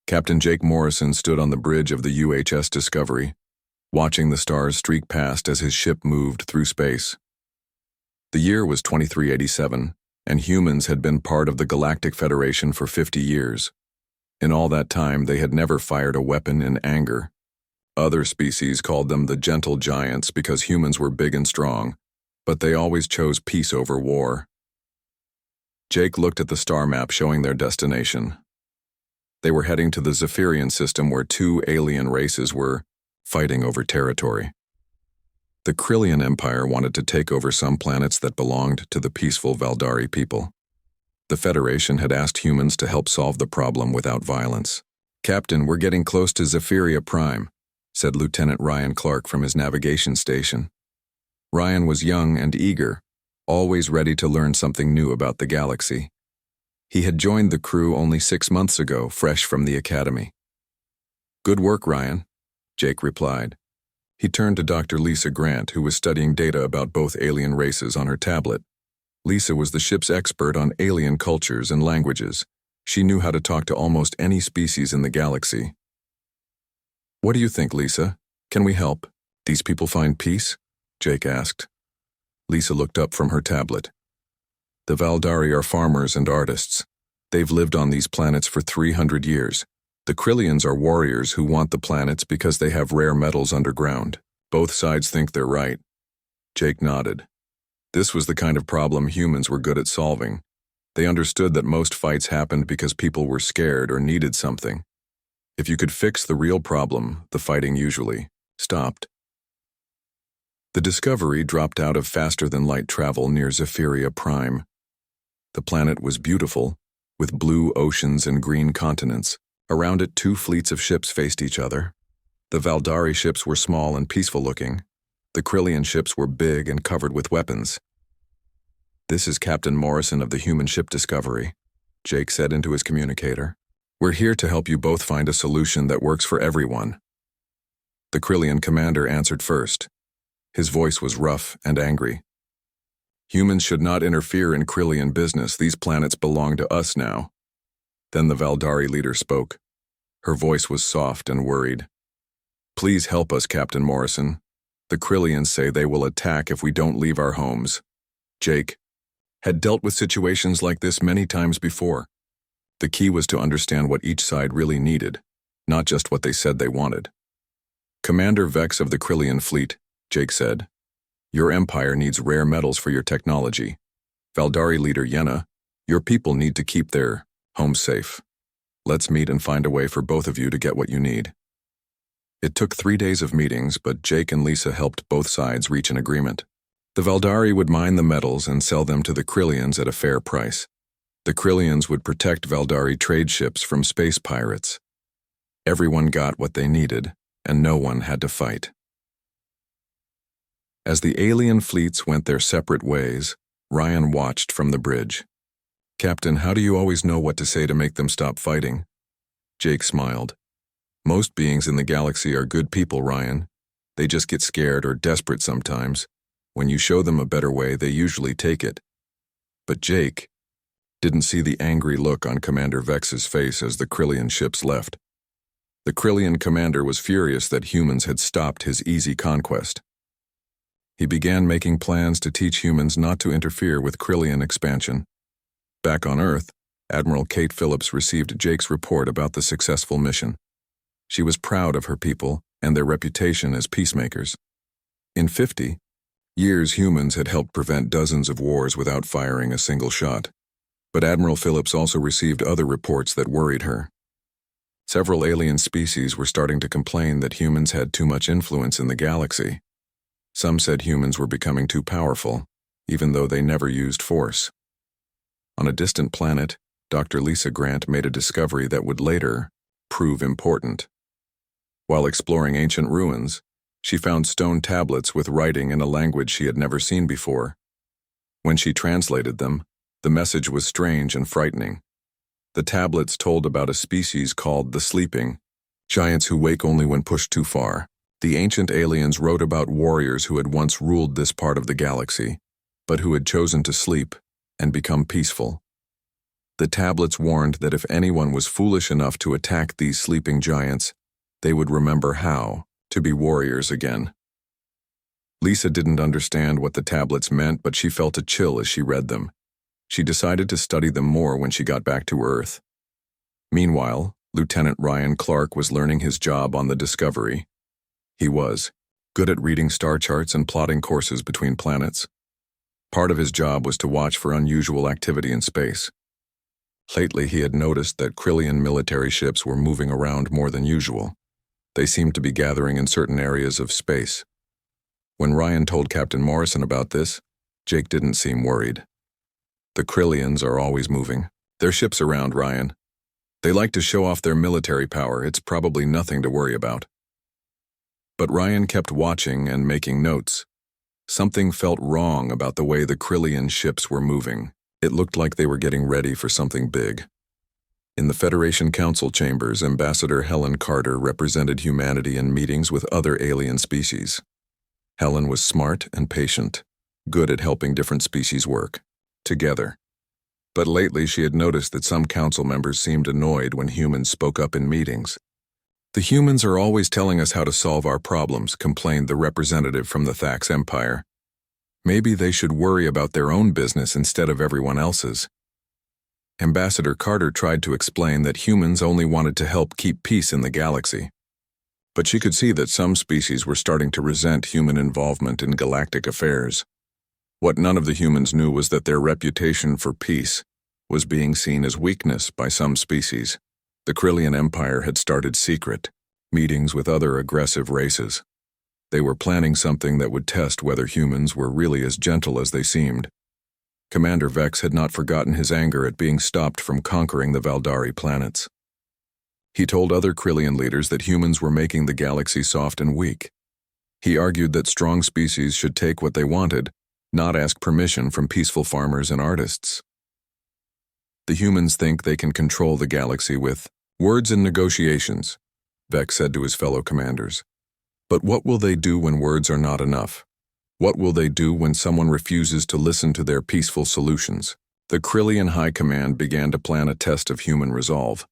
Captain Jake Morrison stood on the bridge of the UHS Discovery, watching the stars streak past as his ship moved through space. The year was 2387, and humans had been part of the Galactic Federation for 50 years. In all that time, they had never fired a weapon in anger. Other species called them the gentle giants because humans were big and strong, but they always chose peace over war. Jake looked at the star map showing their destination. They were heading to the Zephyrian system where two alien races were fighting over territory. The Krillian Empire wanted to take over some planets that belonged to the peaceful Valdari people. The Federation had asked humans to help solve the problem without violence. "Captain, we're getting close to Zephyria Prime," said Lieutenant Ryan Clark from his navigation station. Ryan was young and eager, always ready to learn something new about the galaxy. He had joined the crew only 6 months ago, fresh from the academy. "Good work, Ryan," Jake replied. He turned to Dr. Lisa Grant, who was studying data about both alien races on her tablet. Lisa was the ship's expert on alien cultures and languages. She knew how to talk to almost any species in the galaxy. "What do you think, Lisa? Can we help? These people find peace?" Jake asked. Lisa looked up from her tablet. "The Valdari are farmers and artists. They've lived on these planets for 300 years. The Krillians are warriors who want the planets because they have rare metals underground. Both sides think they're right." Jake nodded. This was the kind of problem humans were good at solving. They understood that most fights happened because people were scared or needed something. If you could fix the real problem, the fighting usually stopped. The Discovery dropped out of faster-than-light travel near Zephyria Prime. The planet was beautiful, with blue oceans and green continents. Around it, 2 fleets of ships faced each other. The Valdari ships were small and peaceful-looking. The Krillian ships were big and covered with weapons. "This is Captain Morrison of the human ship Discovery," Jake said into his communicator. "We're here to help you both find a solution that works for everyone." The Krillian commander answered first. His voice was rough and angry. "Humans should not interfere in Krillian business. These planets belong to us now." Then the Valdari leader spoke. Her voice was soft and worried. "Please help us, Captain Morrison. The Krillians say they will attack if we don't leave our homes." Jake had dealt with situations like this many times before. The key was to understand what each side really needed, not just what they said they wanted. "Commander Vex of the Krillian fleet," Jake said, "your empire needs rare metals for your technology. Valdari leader Yenna, your people need to keep their homes safe. Let's meet and find a way for both of you to get what you need." It took 3 days of meetings, but Jake and Lisa helped both sides reach an agreement. The Valdari would mine the metals and sell them to the Krillians at a fair price. The Krillians would protect Valdari trade ships from space pirates. Everyone got what they needed, and no one had to fight. As the alien fleets went their separate ways, Ryan watched from the bridge. "Captain, how do you always know what to say to make them stop fighting?" Jake smiled. "Most beings in the galaxy are good people, Ryan. They just get scared or desperate sometimes. When you show them a better way, they usually take it." But Jake didn't see the angry look on Commander Vex's face as the Krillian ships left. The Krillian commander was furious that humans had stopped his easy conquest. He began making plans to teach humans not to interfere with Krillian expansion. Back on Earth, Admiral Kate Phillips received Jake's report about the successful mission. She was proud of her people and their reputation as peacemakers. In 50 years, humans had helped prevent dozens of wars without firing a single shot. But Admiral Phillips also received other reports that worried her. Several alien species were starting to complain that humans had too much influence in the galaxy. Some said humans were becoming too powerful, even though they never used force. On a distant planet, Dr. Lisa Grant made a discovery that would later prove important. While exploring ancient ruins, she found stone tablets with writing in a language she had never seen before. When she translated them, the message was strange and frightening. The tablets told about a species called the Sleeping, giants who wake only when pushed too far. The ancient aliens wrote about warriors who had once ruled this part of the galaxy, but who had chosen to sleep and become peaceful. The tablets warned that if anyone was foolish enough to attack these sleeping giants, they would remember how to be warriors again. Lisa didn't understand what the tablets meant, but she felt a chill as she read them. She decided to study them more when she got back to Earth. Meanwhile, Lieutenant Ryan Clark was learning his job on the Discovery. He was good at reading star charts and plotting courses between planets. Part of his job was to watch for unusual activity in space. Lately, he had noticed that Krillian military ships were moving around more than usual. They seemed to be gathering in certain areas of space. When Ryan told Captain Morrison about this, Jake didn't seem worried. The Krillians are always moving. Their ships around, Ryan. They like to show off their military power. It's probably nothing to worry about. But Ryan kept watching and making notes. Something felt wrong about the way the Krillian ships were moving. It looked like they were getting ready for something big. In the Federation Council chambers, Ambassador Helen Carter represented humanity in meetings with other alien species. Helen was smart and patient, good at helping different species work together. But lately she had noticed that some council members seemed annoyed when humans spoke up in meetings. "The humans are always telling us how to solve our problems," complained the representative from the Thax Empire. "Maybe they should worry about their own business instead of everyone else's." Ambassador Carter tried to explain that humans only wanted to help keep peace in the galaxy. But she could see that some species were starting to resent human involvement in galactic affairs. What none of the humans knew was that their reputation for peace was being seen as weakness by some species. The Krillian Empire had started secret meetings with other aggressive races. They were planning something that would test whether humans were really as gentle as they seemed. Commander Vex had not forgotten his anger at being stopped from conquering the Valdari planets. He told other Krillian leaders that humans were making the galaxy soft and weak. He argued that strong species should take what they wanted, not ask permission from peaceful farmers and artists. "The humans think they can control the galaxy with words and negotiations," Vex said to his fellow commanders. "But what will they do when words are not enough? What will they do when someone refuses to listen to their peaceful solutions?" The Krillian High Command began to plan a test of human resolve.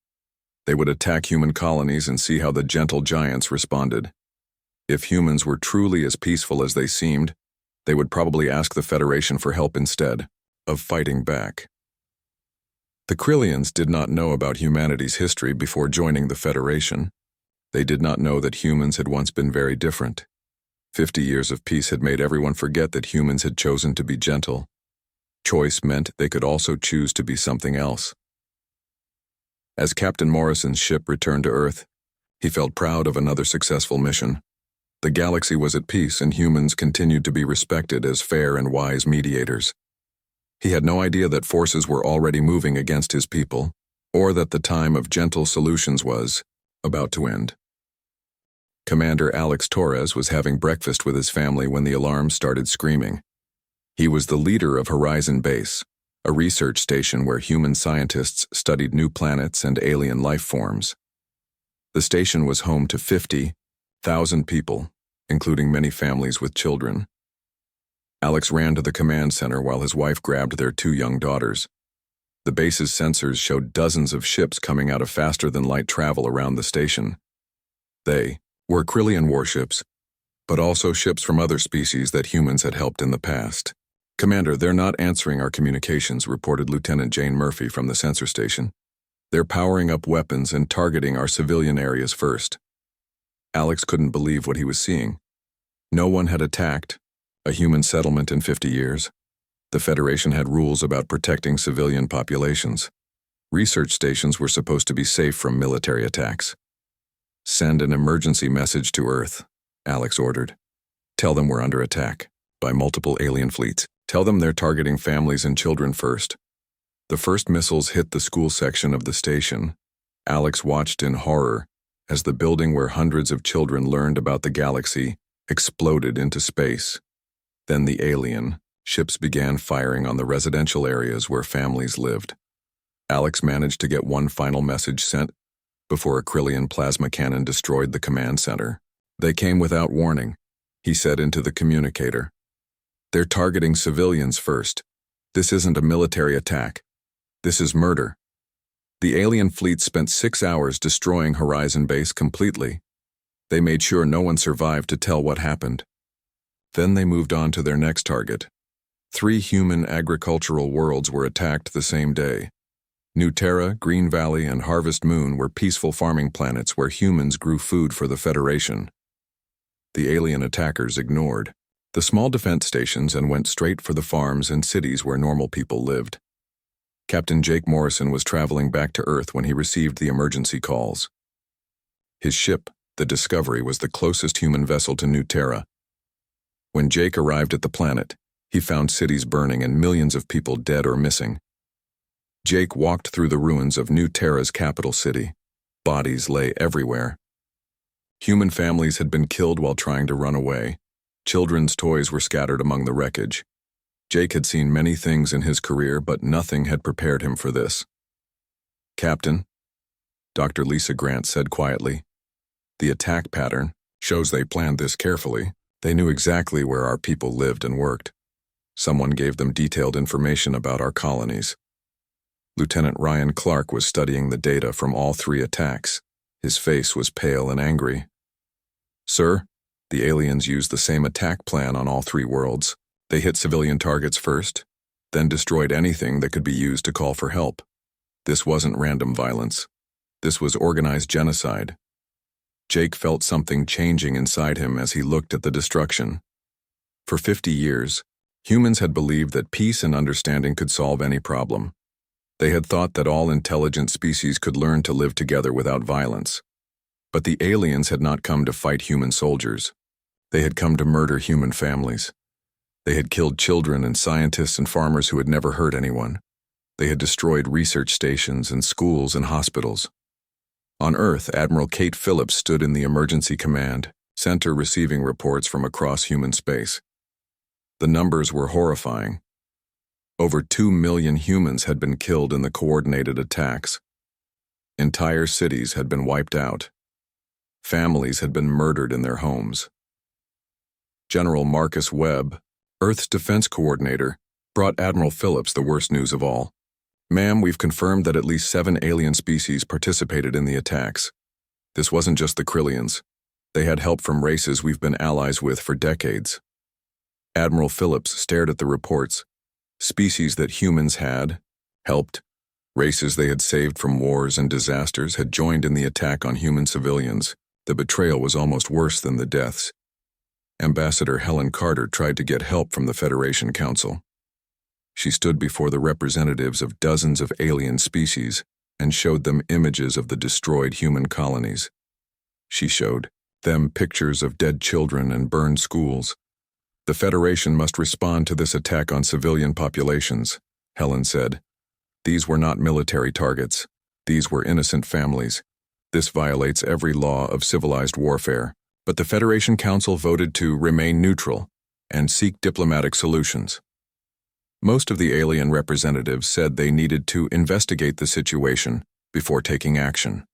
They would attack human colonies and see how the gentle giants responded. If humans were truly as peaceful as they seemed, they would probably ask the Federation for help instead of fighting back. The Krillians did not know about humanity's history before joining the Federation. They did not know that humans had once been very different. 50 years of peace had made everyone forget that humans had chosen to be gentle. Choice meant they could also choose to be something else. As Captain Morrison's ship returned to Earth, he felt proud of another successful mission. The galaxy was at peace and humans continued to be respected as fair and wise mediators. He had no idea that forces were already moving against his people, or that the time of gentle solutions was about to end. Commander Alex Torres was having breakfast with his family when the alarm started screaming. He was the leader of Horizon Base, a research station where human scientists studied new planets and alien life forms. The station was home to 50,000 people, including many families with children. Alex ran to the command center while his wife grabbed their 2 young daughters. The base's sensors showed dozens of ships coming out of faster-than-light travel around the station. They were Krillian warships, but also ships from other species that humans had helped in the past. "Commander, they're not answering our communications," reported Lieutenant Jane Murphy from the sensor station. "They're powering up weapons and targeting our civilian areas first." Alex couldn't believe what he was seeing. No one had attacked a human settlement in 50 years. The Federation had rules about protecting civilian populations. Research stations were supposed to be safe from military attacks. "Send an emergency message to Earth," Alex ordered. "Tell them we're under attack by multiple alien fleets. Tell them they're targeting families and children first." The first missiles hit the school section of the station. Alex watched in horror as the building where hundreds of children learned about the galaxy exploded into space. Then the alien ships began firing on the residential areas where families lived. Alex managed to get one final message sent before a Krillian plasma cannon destroyed the command center. "They came without warning," he said into the communicator. "They're targeting civilians first. This isn't a military attack. This is murder. The alien fleet spent 6 hours destroying Horizon Base completely. They made sure no one survived to tell what happened. Then they moved on to their next target. 3 human agricultural worlds were attacked the same day. New Terra, Green Valley, and Harvest Moon were peaceful farming planets where humans grew food for the Federation. The alien attackers ignored the small defense stations and went straight for the farms and cities where normal people lived. Captain Jake Morrison was traveling back to Earth when he received the emergency calls. His ship, the Discovery, was the closest human vessel to New Terra. When Jake arrived at the planet, he found cities burning and millions of people dead or missing. Jake walked through the ruins of New Terra's capital city. Bodies lay everywhere. Human families had been killed while trying to run away. Children's toys were scattered among the wreckage. Jake had seen many things in his career, but nothing had prepared him for this. "Captain," Dr. Lisa Grant said quietly, "the attack pattern shows they planned this carefully. They knew exactly where our people lived and worked. Someone gave them detailed information about our colonies." Lieutenant Ryan Clark was studying the data from all 3 attacks. His face was pale and angry. "Sir, the aliens used the same attack plan on all 3 worlds. They hit civilian targets first, then destroyed anything that could be used to call for help. This wasn't random violence. This was organized genocide." Jake felt something changing inside him as he looked at the destruction. For 50 years, humans had believed that peace and understanding could solve any problem. They had thought that all intelligent species could learn to live together without violence. But the aliens had not come to fight human soldiers. They had come to murder human families. They had killed children and scientists and farmers who had never hurt anyone. They had destroyed research stations and schools and hospitals. On Earth, Admiral Kate Phillips stood in the emergency command center receiving reports from across human space. The numbers were horrifying. Over 2 million humans had been killed in the coordinated attacks. Entire cities had been wiped out. Families had been murdered in their homes. General Marcus Webb, Earth's defense coordinator, brought Admiral Phillips the worst news of all. "Ma'am, we've confirmed that at least 7 alien species participated in the attacks. This wasn't just the Krillians. They had help from races we've been allies with for decades." Admiral Phillips stared at the reports. Species that humans had helped, races they had saved from wars and disasters, had joined in the attack on human civilians. The betrayal was almost worse than the deaths. Ambassador Helen Carter tried to get help from the Federation Council. She stood before the representatives of dozens of alien species and showed them images of the destroyed human colonies. She showed them pictures of dead children and burned schools. "The Federation must respond to this attack on civilian populations," Helen said. "These were not military targets. These were innocent families. This violates every law of civilized warfare." But the Federation Council voted to remain neutral and seek diplomatic solutions. Most of the alien representatives said they needed to investigate the situation before taking action.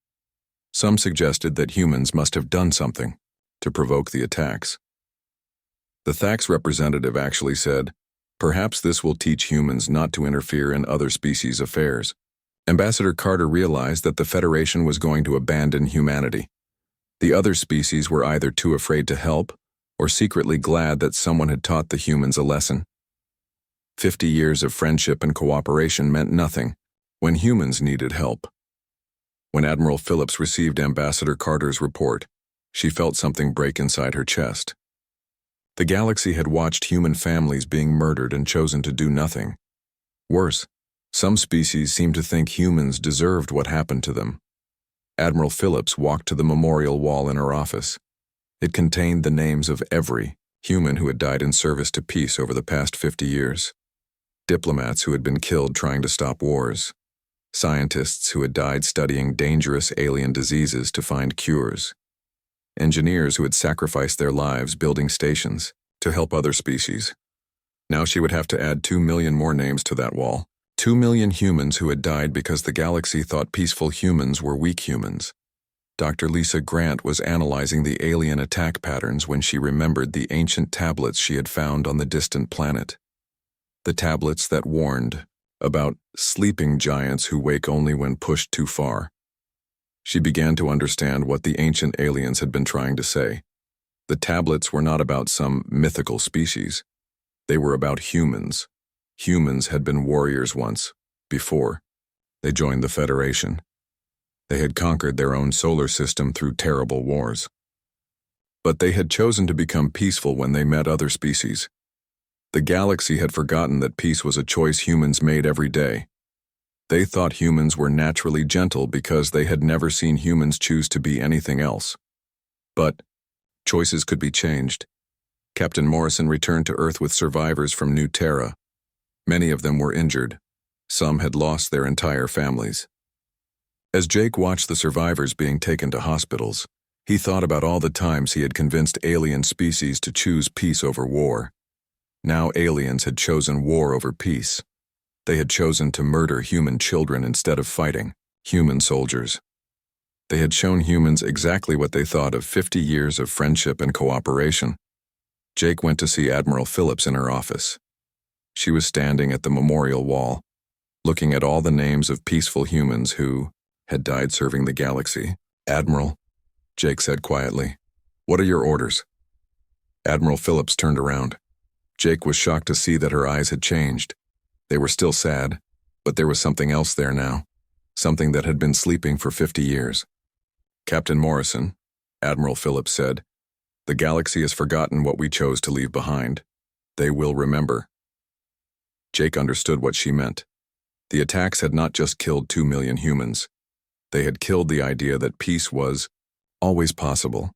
Some suggested that humans must have done something to provoke the attacks. The THAX representative actually said, "Perhaps this will teach humans not to interfere in other species' affairs." Ambassador Carter realized that the Federation was going to abandon humanity. The other species were either too afraid to help or secretly glad that someone had taught the humans a lesson. 50 years of friendship and cooperation meant nothing when humans needed help. When Admiral Phillips received Ambassador Carter's report, she felt something break inside her chest. The galaxy had watched human families being murdered and chosen to do nothing. Worse, some species seemed to think humans deserved what happened to them. Admiral Phillips walked to the memorial wall in her office. It contained the names of every human who had died in service to peace over the past 50 years. Diplomats who had been killed trying to stop wars. Scientists who had died studying dangerous alien diseases to find cures. Engineers who had sacrificed their lives building stations to help other species. Now she would have to add 2 million more names to that wall. 2 million humans who had died because the galaxy thought peaceful humans were weak humans. Dr. Lisa Grant was analyzing the alien attack patterns when she remembered the ancient tablets she had found on the distant planet. The tablets that warned about sleeping giants who wake only when pushed too far. She began to understand what the ancient aliens had been trying to say. The tablets were not about some mythical species. They were about humans. Humans had been warriors once, before they joined the Federation. They had conquered their own solar system through terrible wars. But they had chosen to become peaceful when they met other species. The galaxy had forgotten that peace was a choice humans made every day. They thought humans were naturally gentle because they had never seen humans choose to be anything else. But choices could be changed. Captain Morrison returned to Earth with survivors from New Terra. Many of them were injured. Some had lost their entire families. As Jake watched the survivors being taken to hospitals, he thought about all the times he had convinced alien species to choose peace over war. Now aliens had chosen war over peace. They had chosen to murder human children instead of fighting, human soldiers. They had shown humans exactly what they thought of 50 years of friendship and cooperation. Jake went to see Admiral Phillips in her office. She was standing at the memorial wall, looking at all the names of peaceful humans who had died serving the galaxy. "Admiral," Jake said quietly, "what are your orders?" Admiral Phillips turned around. Jake was shocked to see that her eyes had changed. They were still sad, but there was something else there now, something that had been sleeping for 50 years. "Captain Morrison," Admiral Phillips said, "the galaxy has forgotten what we chose to leave behind. They will remember." Jake understood what she meant. The attacks had not just killed 2 million humans. They had killed the idea that peace was always possible.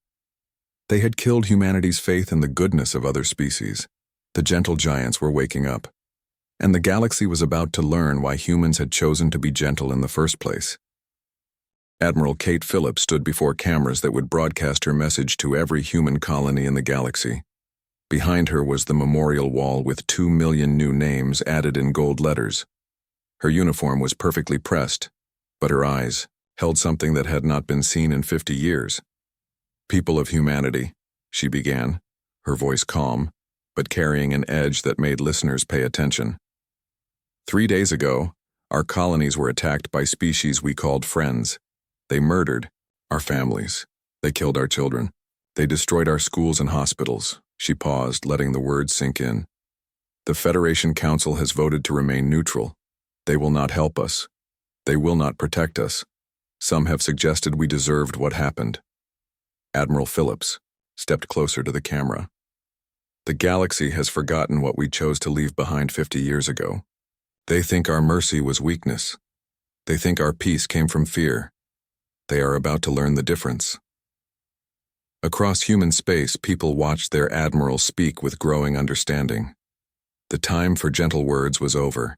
They had killed humanity's faith in the goodness of other species. The gentle giants were waking up, and the galaxy was about to learn why humans had chosen to be gentle in the first place. Admiral Kate Phillips stood before cameras that would broadcast her message to every human colony in the galaxy. Behind her was the memorial wall with 2 million new names added in gold letters. Her uniform was perfectly pressed, but her eyes held something that had not been seen in 50 years. "People of humanity," she began, her voice calm, but carrying an edge that made listeners pay attention. 3 days ago, our colonies were attacked by species we called friends. They murdered our families. They killed our children. They destroyed our schools and hospitals. She paused, letting the words sink in. The Federation Council has voted to remain neutral. They will not help us. They will not protect us. Some have suggested we deserved what happened. Admiral Phillips stepped closer to the camera. "The galaxy has forgotten what we chose to leave behind 50 years ago. They think our mercy was weakness. They think our peace came from fear. They are about to learn the difference." Across human space, people watched their admiral speak with growing understanding. The time for gentle words was over.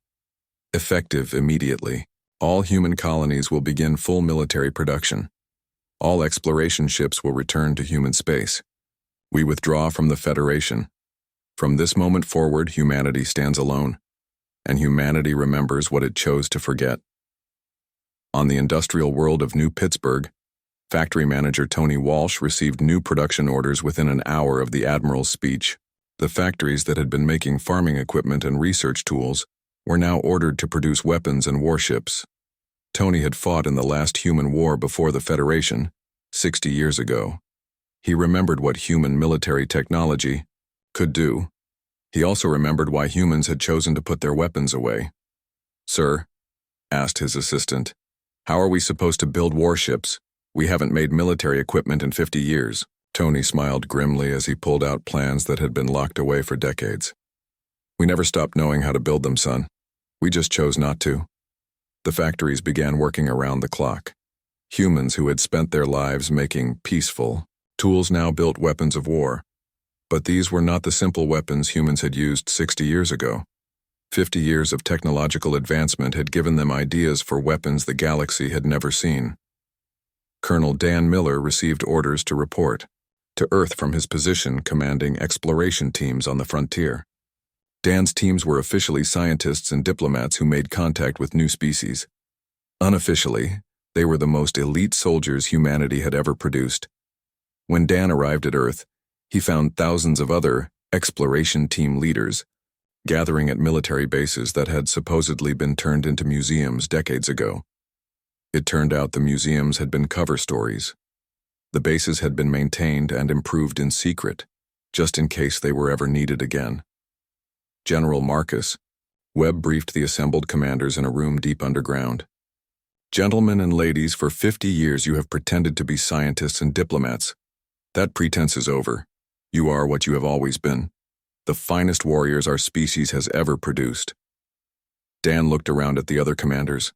Effective immediately, all human colonies will begin full military production. All exploration ships will return to human space. We withdraw from the Federation. From this moment forward, humanity stands alone, and humanity remembers what it chose to forget. On the industrial world of New Pittsburgh, factory manager Tony Walsh received new production orders within an hour of the Admiral's speech. The factories that had been making farming equipment and research tools were now ordered to produce weapons and warships. Tony had fought in the last human war before the Federation, 60 years ago. He remembered what human military technology could do. He also remembered why humans had chosen to put their weapons away. "Sir," asked his assistant, "how are we supposed to build warships? We haven't made military equipment in 50 years. Tony smiled grimly as he pulled out plans that had been locked away for decades. "We never stopped knowing how to build them, son. We just chose not to." The factories began working around the clock. Humans who had spent their lives making peaceful tools now built weapons of war. But these were not the simple weapons humans had used 60 years ago. 50 years of technological advancement had given them ideas for weapons the galaxy had never seen. Colonel Dan Miller received orders to report to Earth from his position commanding exploration teams on the frontier. Dan's teams were officially scientists and diplomats who made contact with new species. Unofficially, they were the most elite soldiers humanity had ever produced. When Dan arrived at Earth, he found thousands of other exploration team leaders gathering at military bases that had supposedly been turned into museums decades ago. It turned out the museums had been cover stories. The bases had been maintained and improved in secret, just in case they were ever needed again. General Marcus, Webb briefed the assembled commanders in a room deep underground. "Gentlemen and ladies, for 50 years you have pretended to be scientists and diplomats. That pretense is over. You are what you have always been, the finest warriors our species has ever produced." Dan looked around at the other commanders.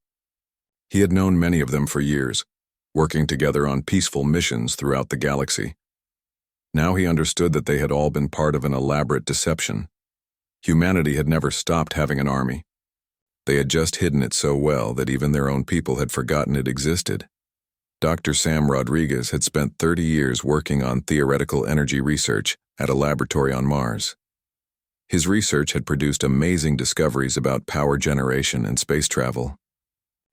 He had known many of them for years, working together on peaceful missions throughout the galaxy. Now he understood that they had all been part of an elaborate deception. Humanity had never stopped having an army. They had just hidden it so well that even their own people had forgotten it existed. Dr. Sam Rodriguez had spent 30 years working on theoretical energy research at a laboratory on Mars. His research had produced amazing discoveries about power generation and space travel.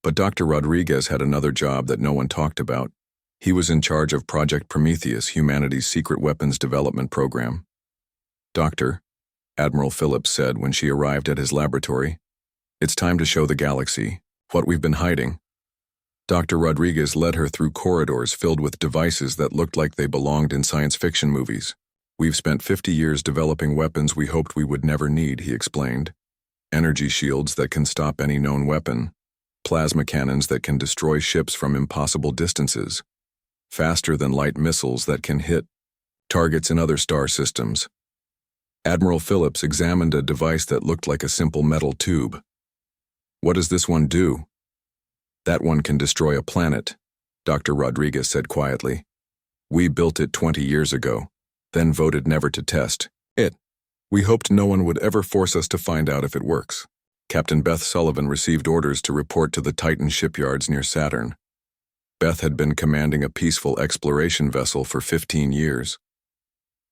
But Dr. Rodriguez had another job that no one talked about. He was in charge of Project Prometheus, humanity's secret weapons development program. "Doctor," Admiral Phillips said when she arrived at his laboratory, "it's time to show the galaxy what we've been hiding." Dr. Rodriguez led her through corridors filled with devices that looked like they belonged in science fiction movies. "We've spent 50 years developing weapons we hoped we would never need," he explained. "Energy shields that can stop any known weapon. Plasma cannons that can destroy ships from impossible distances. Faster-than-light missiles that can hit targets in other star systems." Admiral Phillips examined a device that looked like a simple metal tube. "What does this one do?" "That one can destroy a planet," Dr. Rodriguez said quietly. "We built it 20 years ago, then voted never to test it. We hoped no one would ever force us to find out if it works." Captain Beth Sullivan received orders to report to the Titan shipyards near Saturn. Beth had been commanding a peaceful exploration vessel for 15 years.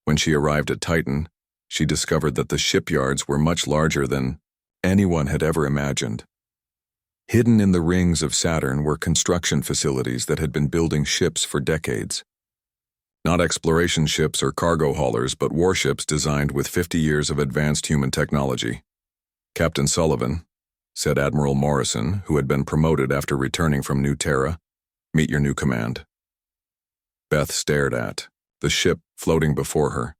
When she arrived at Titan, she discovered that the shipyards were much larger than anyone had ever imagined. Hidden in the rings of Saturn were construction facilities that had been building ships for decades. Not exploration ships or cargo haulers, but warships designed with 50 years of advanced human technology. "Captain Sullivan," said Admiral Morrison, who had been promoted after returning from New Terra, "meet your new command." Beth stared at the ship floating before her.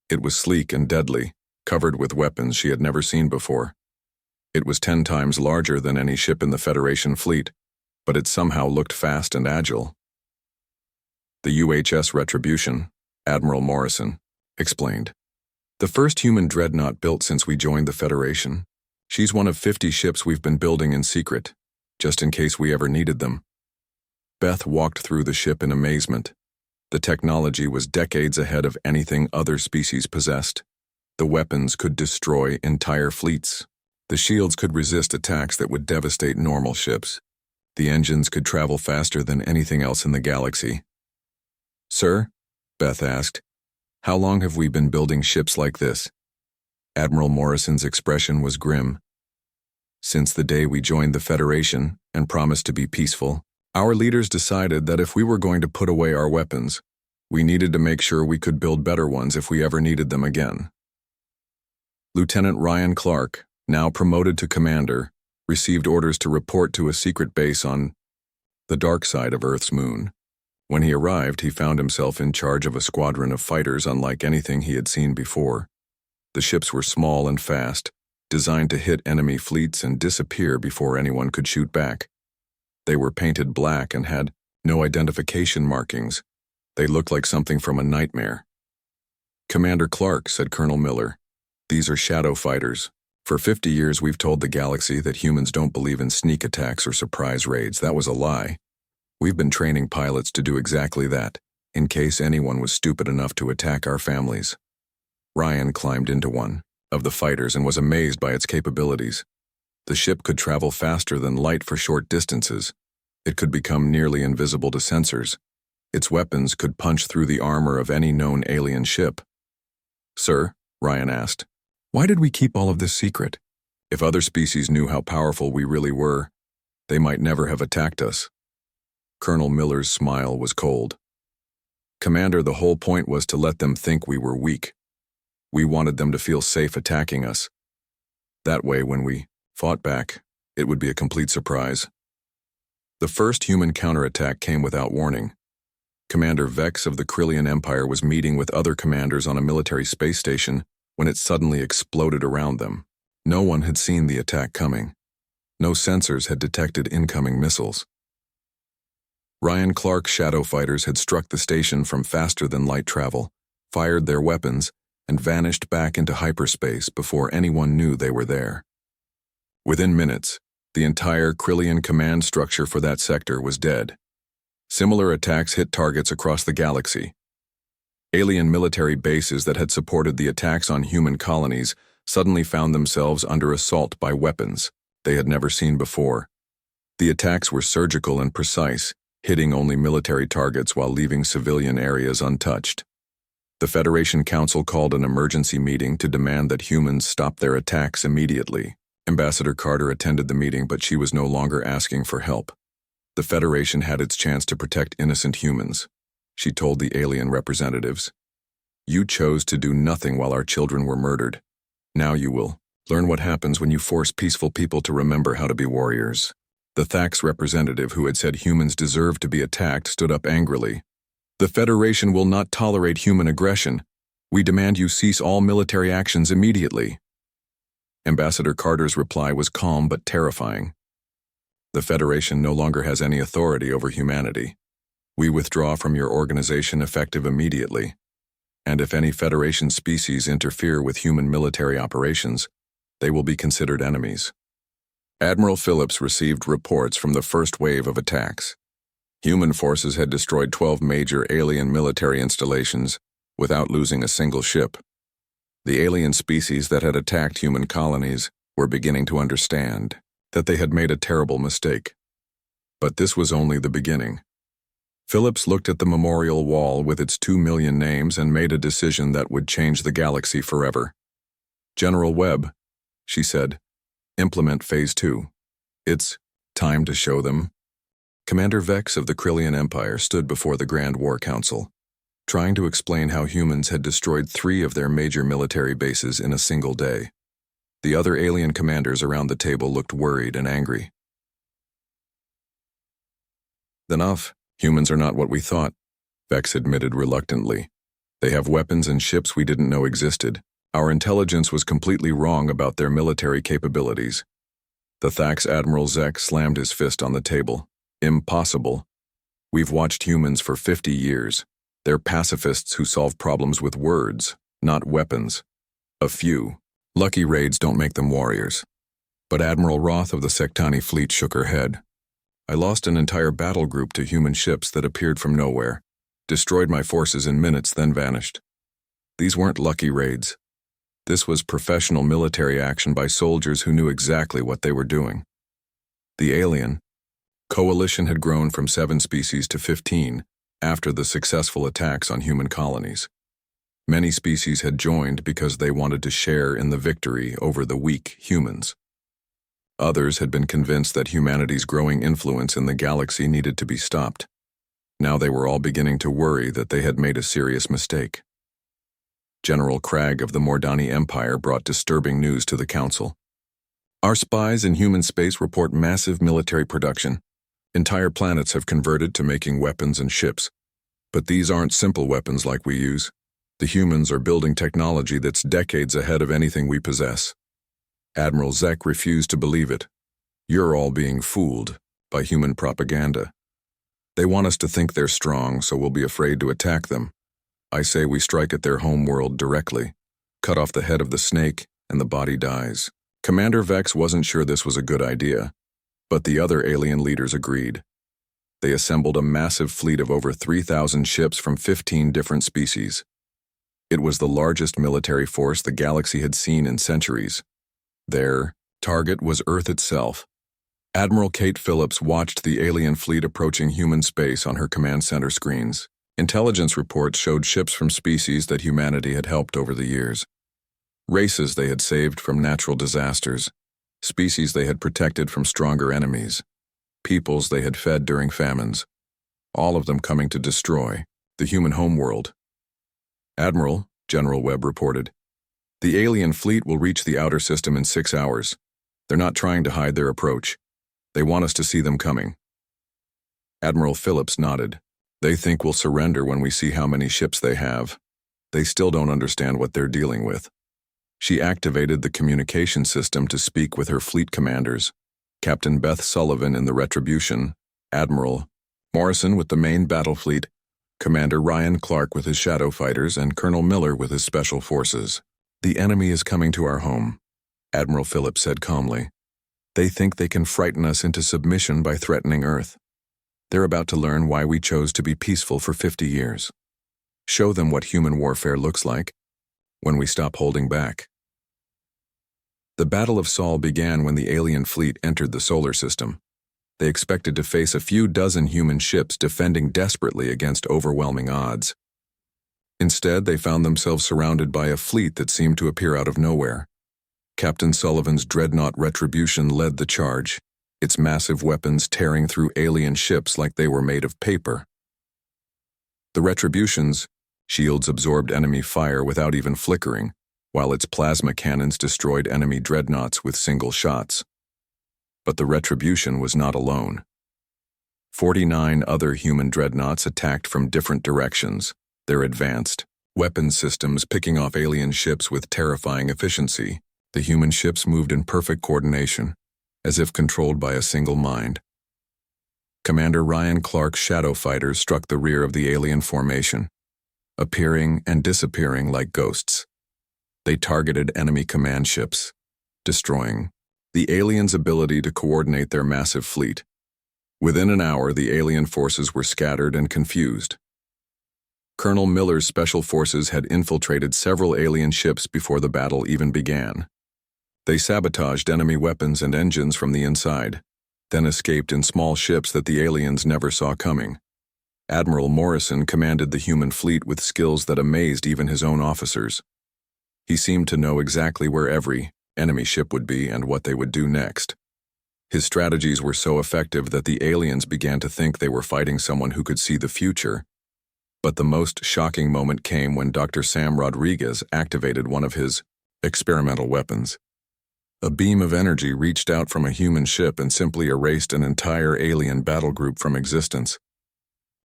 It was sleek and deadly, covered with weapons she had never seen before. It was 10 times larger than any ship in the Federation fleet, but it somehow looked fast and agile. "The UHS Retribution," Admiral Morrison explained. "The first human dreadnought built since we joined the Federation. She's one of 50 ships we've been building in secret, just in case we ever needed them." Beth walked through the ship in amazement. The technology was decades ahead of anything other species possessed. The weapons could destroy entire fleets. The shields could resist attacks that would devastate normal ships. The engines could travel faster than anything else in the galaxy. "Sir," Beth asked, "how long have we been building ships like this?" Admiral Morrison's expression was grim. "Since the day we joined the Federation and promised to be peaceful. Our leaders decided that if we were going to put away our weapons, we needed to make sure we could build better ones if we ever needed them again." Lieutenant Ryan Clark, now promoted to commander, received orders to report to a secret base on the dark side of Earth's moon. When he arrived, he found himself in charge of a squadron of fighters unlike anything he had seen before. The ships were small and fast, designed to hit enemy fleets and disappear before anyone could shoot back. They were painted black and had no identification markings. They looked like something from a nightmare. "Commander Clark," said Colonel Miller, "these are shadow fighters. For 50 years we've told the galaxy that humans don't believe in sneak attacks or surprise raids. That was a lie. We've been training pilots to do exactly that, in case anyone was stupid enough to attack our families." Ryan climbed into one of the fighters and was amazed by its capabilities. The ship could travel faster than light for short distances. It could become nearly invisible to sensors. Its weapons could punch through the armor of any known alien ship. "Sir," Ryan asked, "why did we keep all of this secret? If other species knew how powerful we really were, they might never have attacked us." Colonel Miller's smile was cold. "Commander, the whole point was to let them think we were weak. We wanted them to feel safe attacking us. That way, when we fought back, it would be a complete surprise. The first human counterattack came without warning. Commander Vex of the Krillian Empire was meeting with other commanders on a military space station when it suddenly exploded around them. No one had seen the attack coming. No sensors had detected incoming missiles. Ryan Clark's shadow fighters had struck the station from faster-than-light travel, fired their weapons, and vanished back into hyperspace before anyone knew they were there. Within minutes, the entire Krillian command structure for that sector was dead. Similar attacks hit targets across the galaxy. Alien military bases that had supported the attacks on human colonies suddenly found themselves under assault by weapons they had never seen before. The attacks were surgical and precise, hitting only military targets while leaving civilian areas untouched. The Federation Council called an emergency meeting to demand that humans stop their attacks immediately. Ambassador Carter attended the meeting, but she was no longer asking for help. The Federation had its chance to protect innocent humans. She told the alien representatives, "You chose to do nothing while our children were murdered. Now you will learn what happens when you force peaceful people to remember how to be warriors." The Thax representative who had said humans deserved to be attacked stood up angrily. "The Federation will not tolerate human aggression. We demand you cease all military actions immediately." Ambassador Carter's reply was calm but terrifying. "The Federation no longer has any authority over humanity. We withdraw from your organization effective immediately. And if any Federation species interfere with human military operations, they will be considered enemies." Admiral Phillips received reports from the first wave of attacks. Human forces had destroyed 12 major alien military installations without losing a single ship. The alien species that had attacked human colonies were beginning to understand that they had made a terrible mistake. But this was only the beginning. Phillips looked at the memorial wall with its 2 million names and made a decision that would change the galaxy forever. "General Webb," she said, "implement Phase 2. It's time to show them." Commander Vex of the Krillian Empire stood before the Grand War Council, trying to explain how humans had destroyed 3 of their major military bases in a single day. The other alien commanders around the table looked worried and angry. "Enough. Humans are not what we thought," Vex admitted reluctantly. "They have weapons and ships we didn't know existed. Our intelligence was completely wrong about their military capabilities." The Thax Admiral Zek slammed his fist on the table. "Impossible. We've watched humans for 50 years. They're pacifists who solve problems with words, not weapons. A few. Lucky raids don't make them warriors." But Admiral Roth of the Sectani fleet shook her head. "I lost an entire battle group to human ships that appeared from nowhere, destroyed my forces in minutes, then vanished. These weren't lucky raids. This was professional military action by soldiers who knew exactly what they were doing." The alien coalition had grown from 7 species to 15 after the successful attacks on human colonies. Many species had joined because they wanted to share in the victory over the weak humans. Others had been convinced that humanity's growing influence in the galaxy needed to be stopped. Now they were all beginning to worry that they had made a serious mistake. General Cragg of the Mordani Empire brought disturbing news to the Council. "Our spies in human space report massive military production. Entire planets have converted to making weapons and ships. But these aren't simple weapons like we use. The humans are building technology that's decades ahead of anything we possess." Admiral Zek refused to believe it. "You're all being fooled by human propaganda. They want us to think they're strong, so we'll be afraid to attack them. I say we strike at their home world directly, cut off the head of the snake, and the body dies." Commander Vex wasn't sure this was a good idea, but the other alien leaders agreed. They assembled a massive fleet of over 3,000 ships from 15 different species. It was the largest military force the galaxy had seen in centuries. Their target was Earth itself. Admiral Kate Phillips watched the alien fleet approaching human space on her command center screens. Intelligence reports showed ships from species that humanity had helped over the years. Races they had saved from natural disasters. Species they had protected from stronger enemies. Peoples they had fed during famines. All of them coming to destroy the human homeworld. "Admiral," General Webb reported, The alien fleet will reach the outer system in 6 hours. They're not trying to hide their approach. They want us to see them coming. Admiral Phillips nodded. They think we'll surrender when we see how many ships they have. They still don't understand what they're dealing with. She activated the communication system to speak with her fleet commanders. Captain Beth Sullivan in the Retribution, Admiral Morrison with the main battle fleet, Commander Ryan Clark with his shadow fighters, and Colonel Miller with his special forces. The enemy is coming to our home, Admiral Phillips said calmly. They think they can frighten us into submission by threatening Earth. They're about to learn why we chose to be peaceful for 50 years. Show them what human warfare looks like when we stop holding back. The Battle of Sol began when the alien fleet entered the solar system. They expected to face a few dozen human ships defending desperately against overwhelming odds. Instead, they found themselves surrounded by a fleet that seemed to appear out of nowhere. Captain Sullivan's dreadnought Retribution led the charge, its massive weapons tearing through alien ships like they were made of paper. The Retribution's shields absorbed enemy fire without even flickering, while its plasma cannons destroyed enemy dreadnoughts with single shots. But the Retribution was not alone. 49 other human dreadnoughts attacked from different directions, their advanced weapons systems picking off alien ships with terrifying efficiency. The human ships moved in perfect coordination, as if controlled by a single mind. Commander Ryan Clark's shadow fighters struck the rear of the alien formation, appearing and disappearing like ghosts. They targeted enemy command ships, destroying the aliens' ability to coordinate their massive fleet. Within an hour, the alien forces were scattered and confused. Colonel Miller's special forces had infiltrated several alien ships before the battle even began. They sabotaged enemy weapons and engines from the inside, then escaped in small ships that the aliens never saw coming. Admiral Morrison commanded the human fleet with skills that amazed even his own officers. He seemed to know exactly where every enemy ship would be and what they would do next. His strategies were so effective that the aliens began to think they were fighting someone who could see the future. But the most shocking moment came when Dr. Sam Rodriguez activated one of his experimental weapons. A beam of energy reached out from a human ship and simply erased an entire alien battle group from existence.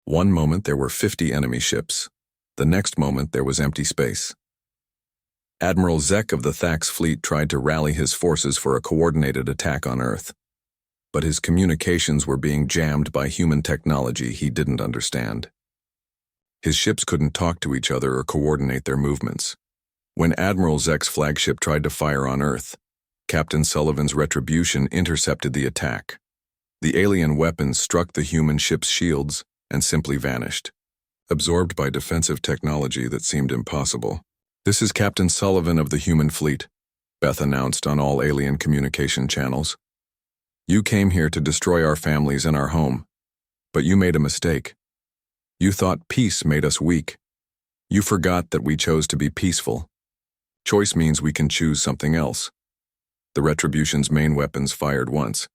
One moment there were 50 enemy ships. The next moment there was empty space. Admiral Zek of the Thax fleet tried to rally his forces for a coordinated attack on Earth. But his communications were being jammed by human technology he didn't understand. His ships couldn't talk to each other or coordinate their movements. When Admiral Zek's flagship tried to fire on Earth, Captain Sullivan's Retribution intercepted the attack. The alien weapons struck the human ship's shields and simply vanished, absorbed by defensive technology that seemed impossible. "This is Captain Sullivan of the human fleet," Beth announced on all alien communication channels. "You came here to destroy our families and our home, but you made a mistake. You thought peace made us weak. You forgot that we chose to be peaceful. Choice means we can choose something else." The Retribution's main weapons fired once.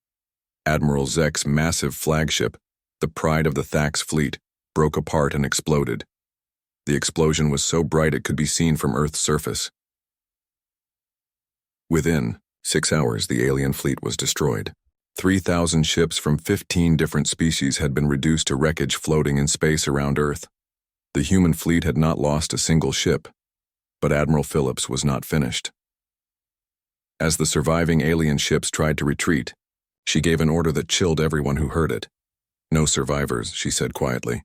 Admiral Zek's massive flagship, the pride of the Thax fleet, broke apart and exploded. The explosion was so bright it could be seen from Earth's surface. Within 6 hours, the alien fleet was destroyed. 3,000 ships from 15 different species had been reduced to wreckage floating in space around Earth. The human fleet had not lost a single ship, but Admiral Phillips was not finished. As the surviving alien ships tried to retreat, she gave an order that chilled everyone who heard it. "No survivors," she said quietly.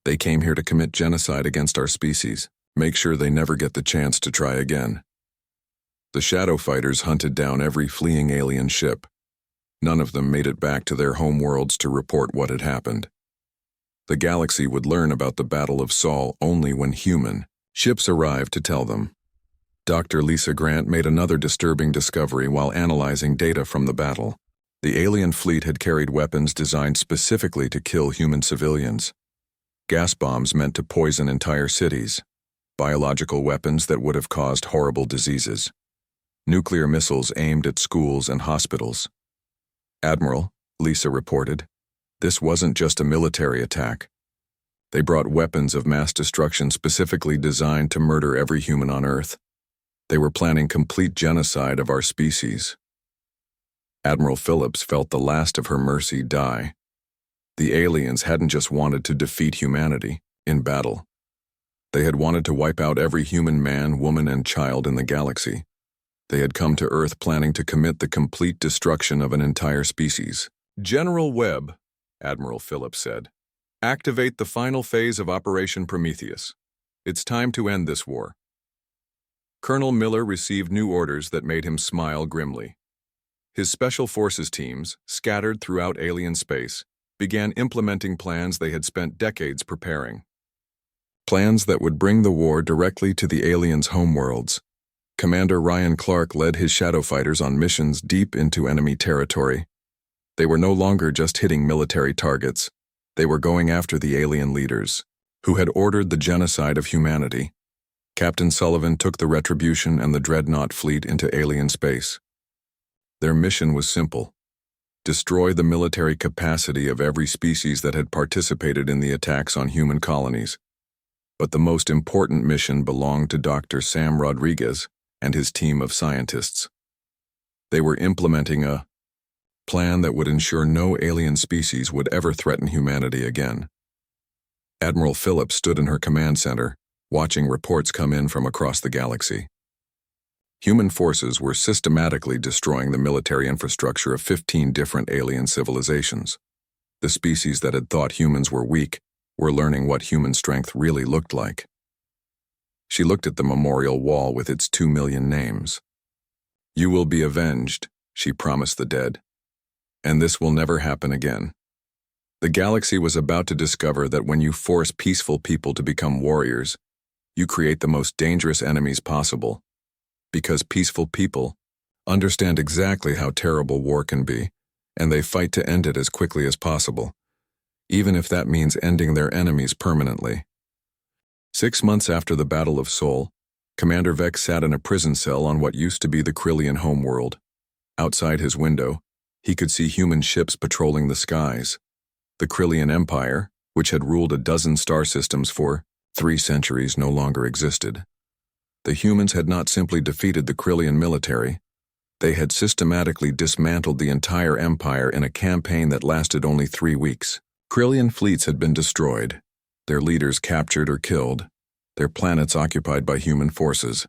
"They came here to commit genocide against our species. Make sure they never get the chance to try again." The shadow fighters hunted down every fleeing alien ship. None of them made it back to their home worlds to report what had happened. The galaxy would learn about the Battle of Sol only when human ships arrived to tell them. Dr. Lisa Grant made another disturbing discovery while analyzing data from the battle. The alien fleet had carried weapons designed specifically to kill human civilians. Gas bombs meant to poison entire cities. Biological weapons that would have caused horrible diseases. Nuclear missiles aimed at schools and hospitals. "Admiral," Lisa reported, "this wasn't just a military attack. They brought weapons of mass destruction specifically designed to murder every human on Earth. They were planning complete genocide of our species. Admiral Phillips felt the last of her mercy die. The aliens hadn't just wanted to defeat humanity in battle. They had wanted to wipe out every human man, woman, and child in the galaxy. They had come to Earth planning to commit the complete destruction of an entire species. "General Webb," Admiral Phillips said, "activate the final phase of Operation Prometheus. It's time to end this war." Colonel Miller received new orders that made him smile grimly. His Special Forces teams, scattered throughout alien space, began implementing plans they had spent decades preparing. Plans that would bring the war directly to the aliens' homeworlds. Commander Ryan Clark led his shadow fighters on missions deep into enemy territory. They were no longer just hitting military targets. They were going after the alien leaders, who had ordered the genocide of humanity. Captain Sullivan took the Retribution and the Dreadnought fleet into alien space. Their mission was simple: destroy the military capacity of every species that had participated in the attacks on human colonies. But the most important mission belonged to Dr. Sam Rodriguez and his team of scientists. They were implementing a plan that would ensure no alien species would ever threaten humanity again. Admiral Phillips stood in her command center, watching reports come in from across the galaxy. Human forces were systematically destroying the military infrastructure of 15 different alien civilizations. The species that had thought humans were weak were learning what human strength really looked like. She looked at the memorial wall with its 2 million names. "You will be avenged," she promised the dead. "And this will never happen again." The galaxy was about to discover that when you force peaceful people to become warriors, you create the most dangerous enemies possible. Because peaceful people understand exactly how terrible war can be, and they fight to end it as quickly as possible, even if that means ending their enemies permanently. 6 months after the Battle of Sol, Commander Vex sat in a prison cell on what used to be the Krillian homeworld. Outside his window, he could see human ships patrolling the skies. The Krillian Empire, which had ruled a dozen star systems for 3 centuries, no longer existed. The humans had not simply defeated the Krillian military. They had systematically dismantled the entire empire in a campaign that lasted only 3 weeks. Krillian fleets had been destroyed, their leaders captured or killed, their planets occupied by human forces.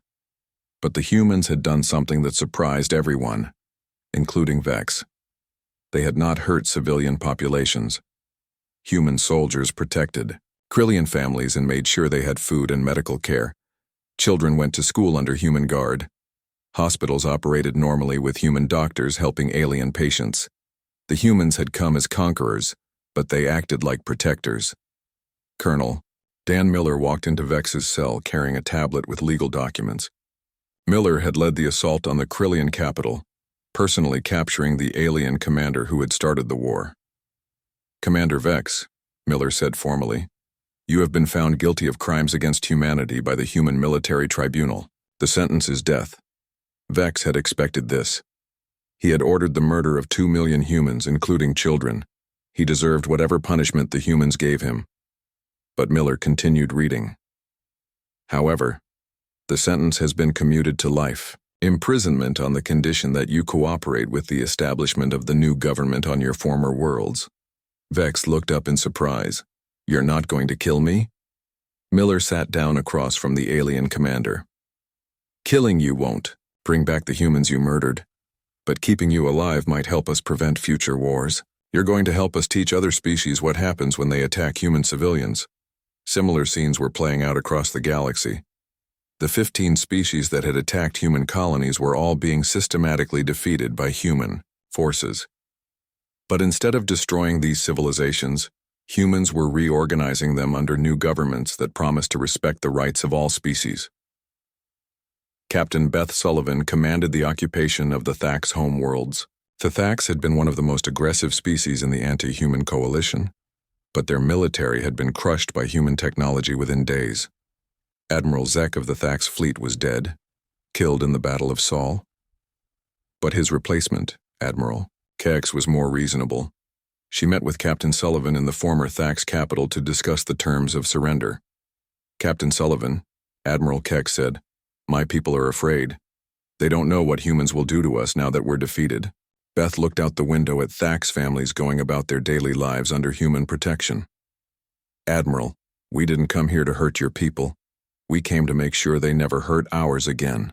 But the humans had done something that surprised everyone, including Vex. They had not hurt civilian populations. Human soldiers protected Krillian families and made sure they had food and medical care. Children went to school under human guard. Hospitals operated normally with human doctors helping alien patients. The humans had come as conquerors, but they acted like protectors. Colonel Dan Miller walked into Vex's cell carrying a tablet with legal documents. Miller had led the assault on the Krillian capital, personally capturing the alien commander who had started the war. "Commander Vex," Miller said formally, "you have been found guilty of crimes against humanity by the Human Military Tribunal. The sentence is death." Vex had expected this. He had ordered the murder of 2 million humans, including children. He deserved whatever punishment the humans gave him. But Miller continued reading. "However, the sentence has been commuted to life, imprisonment on the condition that you cooperate with the establishment of the new government on your former worlds." Vex looked up in surprise. "You're not going to kill me?" Miller sat down across from the alien commander. "Killing you won't bring back the humans you murdered, but keeping you alive might help us prevent future wars. You're going to help us teach other species what happens when they attack human civilians." Similar scenes were playing out across the galaxy. The 15 species that had attacked human colonies were all being systematically defeated by human forces. But instead of destroying these civilizations, humans were reorganizing them under new governments that promised to respect the rights of all species. Captain Beth Sullivan commanded the occupation of the Thax homeworlds. The Thax had been one of the most aggressive species in the anti-human coalition, but their military had been crushed by human technology within days. Admiral Zek of the Thax fleet was dead, killed in the Battle of Sol. But his replacement, Admiral Kex, was more reasonable. She met with Captain Sullivan in the former Thax capital to discuss the terms of surrender. "Captain Sullivan," Admiral Kex said, My people are afraid. They don't know what humans will do to us now that we're defeated. Beth looked out the window at Thak's families going about their daily lives under human protection. Admiral, we didn't come here to hurt your people. We came to make sure they never hurt ours again.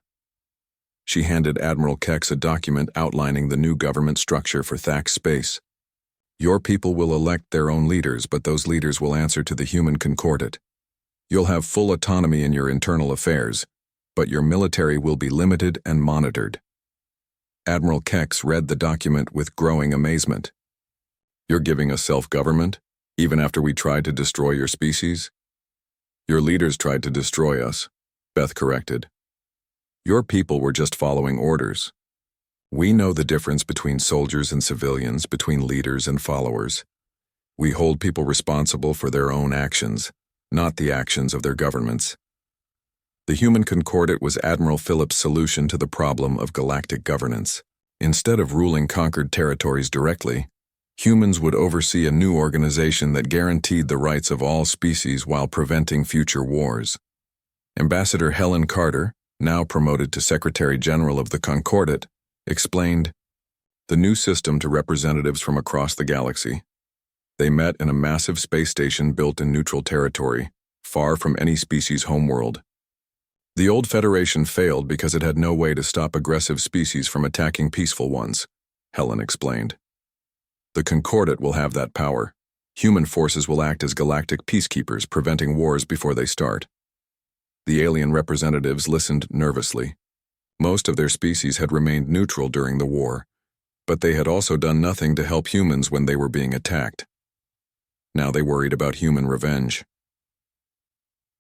She handed Admiral Kex a document outlining the new government structure for Thak's space. Your people will elect their own leaders, but those leaders will answer to the human Concordat. You'll have full autonomy in your internal affairs, but your military will be limited and monitored. Admiral Kex read the document with growing amazement. You're giving us self-government, even after we tried to destroy your species? Your leaders tried to destroy us, Beth corrected. Your people were just following orders. We know the difference between soldiers and civilians, between leaders and followers. We hold people responsible for their own actions, not the actions of their governments. The human Concordat was Admiral Phillips' solution to the problem of galactic governance. Instead of ruling conquered territories directly, humans would oversee a new organization that guaranteed the rights of all species while preventing future wars. Ambassador Helen Carter, now promoted to Secretary General of the Concordat, explained the new system to representatives from across the galaxy. They met in a massive space station built in neutral territory, far from any species' homeworld. The old Federation failed because it had no way to stop aggressive species from attacking peaceful ones, Helen explained. The Concordat will have that power. Human forces will act as galactic peacekeepers, preventing wars before they start. The alien representatives listened nervously. Most of their species had remained neutral during the war, but they had also done nothing to help humans when they were being attacked. Now they worried about human revenge.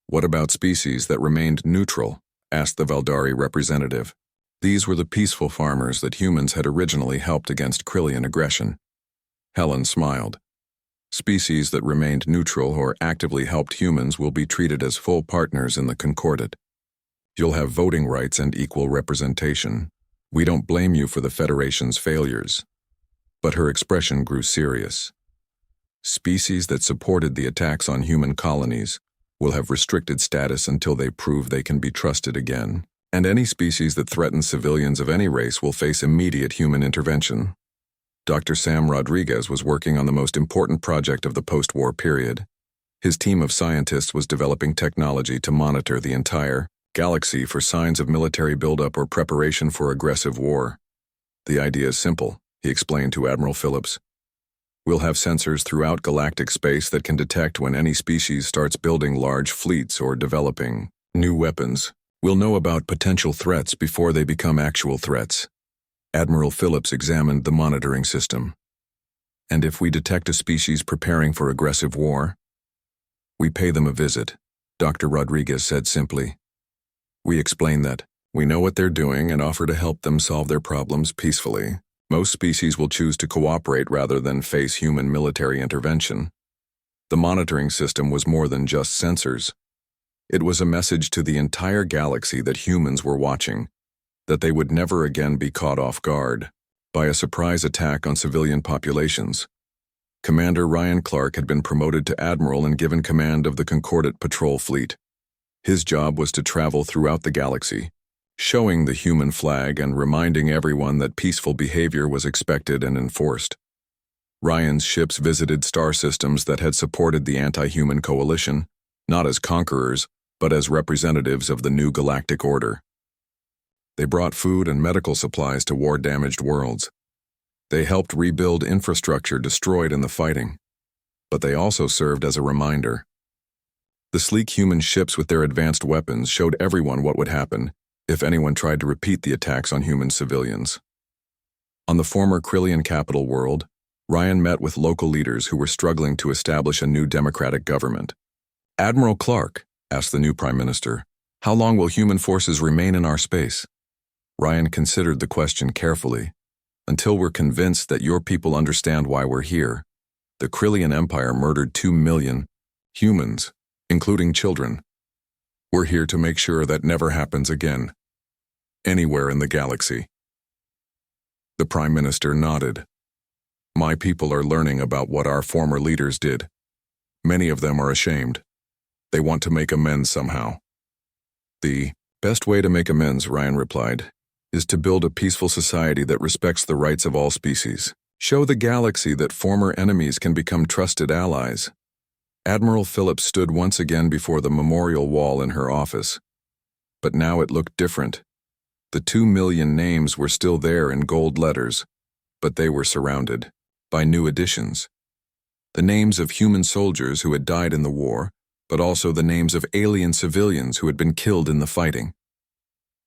What about species that remained neutral? Asked the Valdari representative. These were the peaceful farmers that humans had originally helped against Krillian aggression. Helen smiled. Species that remained neutral or actively helped humans will be treated as full partners in the Concordat. You'll have voting rights and equal representation. We don't blame you for the Federation's failures. But her expression grew serious. Species that supported the attacks on human colonies will have restricted status until they prove they can be trusted again. And any species that threatens civilians of any race will face immediate human intervention. Dr. Sam Rodriguez was working on the most important project of the post-war period. His team of scientists was developing technology to monitor the entire galaxy for signs of military buildup or preparation for aggressive war. The idea is simple, he explained to Admiral Phillips. We'll have sensors throughout galactic space that can detect when any species starts building large fleets or developing new weapons. We'll know about potential threats before they become actual threats. Admiral Phillips examined the monitoring system. And if we detect a species preparing for aggressive war, we pay them a visit, Dr. Rodriguez said simply. We explain that we know what they're doing and offer to help them solve their problems peacefully. Most species will choose to cooperate rather than face human military intervention. The monitoring system was more than just sensors. It was a message to the entire galaxy that humans were watching, that they would never again be caught off guard by a surprise attack on civilian populations. Commander Ryan Clark had been promoted to admiral and given command of the Concordat patrol fleet. His job was to travel throughout the galaxy, showing the human flag and reminding everyone that peaceful behavior was expected and enforced. Ryan's ships visited star systems that had supported the anti-human coalition, not as conquerors, but as representatives of the new galactic order. They brought food and medical supplies to war-damaged worlds. They helped rebuild infrastructure destroyed in the fighting. But they also served as a reminder. The sleek human ships with their advanced weapons showed everyone what would happen if anyone tried to repeat the attacks on human civilians. On the former Krillian capital world, Ryan met with local leaders who were struggling to establish a new democratic government. Admiral Clark, asked the new Prime Minister, how long will human forces remain in our space? Ryan considered the question carefully. Until we're convinced that your people understand why we're here. The Krillian Empire murdered 2 million humans, including children. We're here to make sure that never happens again, anywhere in the galaxy. The Prime Minister nodded. My people are learning about what our former leaders did. Many of them are ashamed. They want to make amends somehow. The Best way to make amends, Ryan replied, is to build a peaceful society that respects the rights of all species. Show the galaxy that former enemies can become trusted allies. Admiral Phillips stood once again before the memorial wall in her office. But now it looked different. The 2 million names were still there in gold letters, but they were surrounded by new additions. The names of human soldiers who had died in the war, but also the names of alien civilians who had been killed in the fighting.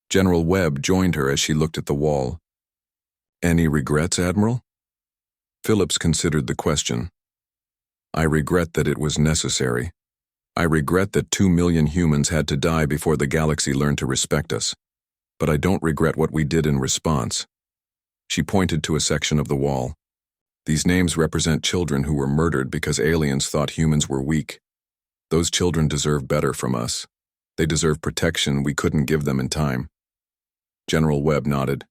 General Webb joined her as she looked at the wall. Any regrets, Admiral? Phillips considered the question. I regret that it was necessary. I regret that 2 million humans had to die before the galaxy learned to respect us. But I don't regret what we did in response. She pointed to a section of the wall. These names represent children who were murdered because aliens thought humans were weak. Those children deserve better from us. They deserve protection we couldn't give them in time. General Webb nodded.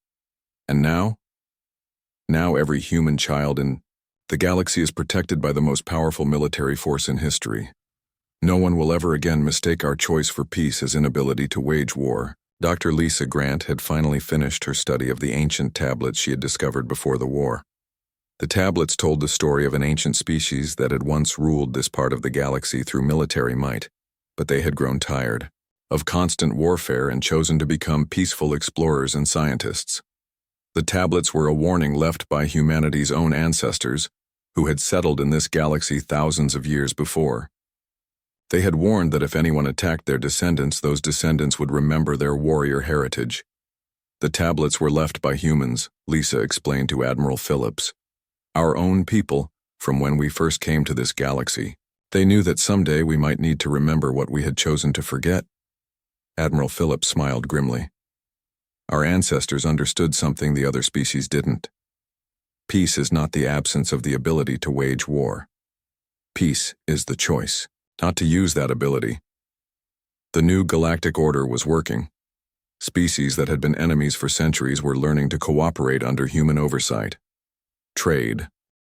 And now? Now every human child in the galaxy is protected by the most powerful military force in history. No one will ever again mistake our choice for peace as inability to wage war. Dr. Lisa Grant had finally finished her study of the ancient tablets she had discovered before the war. The tablets told the story of an ancient species that had once ruled this part of the galaxy through military might, but they had grown tired of constant warfare and chosen to become peaceful explorers and scientists. The tablets were a warning left by humanity's own ancestors, who had settled in this galaxy thousands of years before. They had warned that if anyone attacked their descendants, those descendants would remember their warrior heritage. The tablets were left by humans, Lisa explained to Admiral Phillips. Our own people, from when we first came to this galaxy. They knew that someday we might need to remember what we had chosen to forget. Admiral Phillips smiled grimly. Our ancestors understood something the other species didn't. Peace is not the absence of the ability to wage war. Peace is the choice not to use that ability. The new galactic order was working. Species that had been enemies for centuries were learning to cooperate under human oversight. Trade,